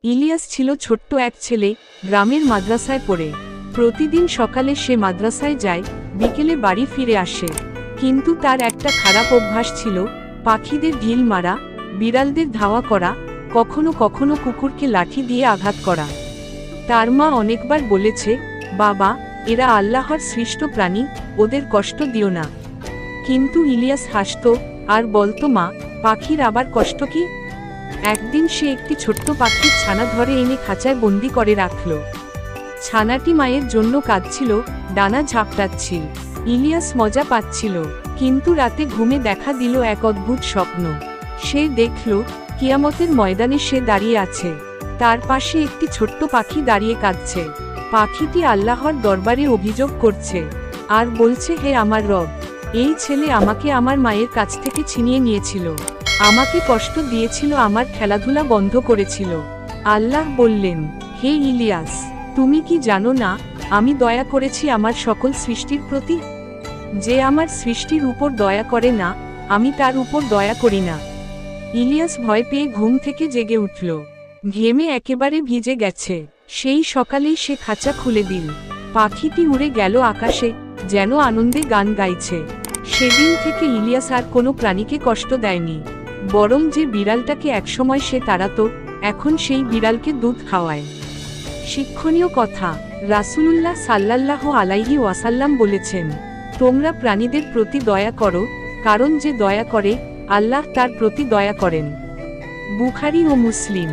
ইলিয়াস ছিল ছোট্ট এক ছেলে, গ্রামের মাদ্রাসায় পড়ে। প্রতিদিন সকালে সে মাদ্রাসায় যায়, বিকেলে বাড়ি ফিরে আসে। কিন্তু তার একটা খারাপ অভ্যাস ছিল, পাখিদের ঢিল মারা, বিড়ালদের ধাওয়া করা, কখনো কখনো কুকুরকে লাঠি দিয়ে আঘাত করা। তার মা অনেকবার বলেছে, বাবা, এরা আল্লাহর সৃষ্ট প্রাণী, ওদের কষ্ট দিও না। কিন্তু ইলিয়াস হাসত আর বলতো, মা, পাখির আবার কষ্ট কি? একদিন সে একটি ছোট্ট পাখির ছানা ধরে এনে খাঁচায় বন্দি করে রাখল। ছানাটি মায়ের জন্য কাঁদছিল, ডানা ঝাপটাচ্ছিল। ইলিয়াস মজা পাচ্ছিল। কিন্তু রাতে ঘুমে দেখা দিল এক অদ্ভুত স্বপ্ন। সে দেখল, কিয়ামতের ময়দানে সে দাঁড়িয়ে আছে। তার পাশে একটি ছোট্ট পাখি দাঁড়িয়ে কাঁদছে। পাখিটি আল্লাহর দরবারে অভিযোগ করছে আর বলছে, হে আমার রব, এই ছেলে আমাকে আমার মায়ের কাছ থেকে ছিনিয়ে নিয়েছিল, আমাকে কষ্ট দিয়েছিল, আমার খেলাধুলা বন্ধ করেছিল। আল্লাহ বললেন, হে ইলিয়াস, তুমি কি জানো না, আমি দয়া করেছি আমার সকল সৃষ্টির প্রতি? যে আমার সৃষ্টির উপর দয়া করে না, আমি তার উপর দয়া করি না। ইলিয়াস ভয় পেয়ে ঘুম থেকে জেগে উঠল। ঘেমে একেবারে ভিজে গেছে। সেই সকালেই সে খাঁচা খুলে দিল। পাখিটি উড়ে গেল আকাশে, যেন আনন্দে গান গাইছে। সেদিন থেকে ইলিয়াস আর কোনো প্রাণীকে কষ্ট দেয়নি, বরং যে বিড়ালটাকে একসময় সে তাড়াতো, এখন সেই বিড়ালকে দুধ খাওয়ায়। শিক্ষণীয় কথা, রাসূলুল্লাহ সাল্লাল্লাহু আলাইহি ওয়াসাল্লাম বলেছেন, তোমরা প্রাণীদের প্রতি দয়া করো, কারণ যে দয়া করে, আল্লাহ তার প্রতি দয়া করেন। বুখারী ও মুসলিম।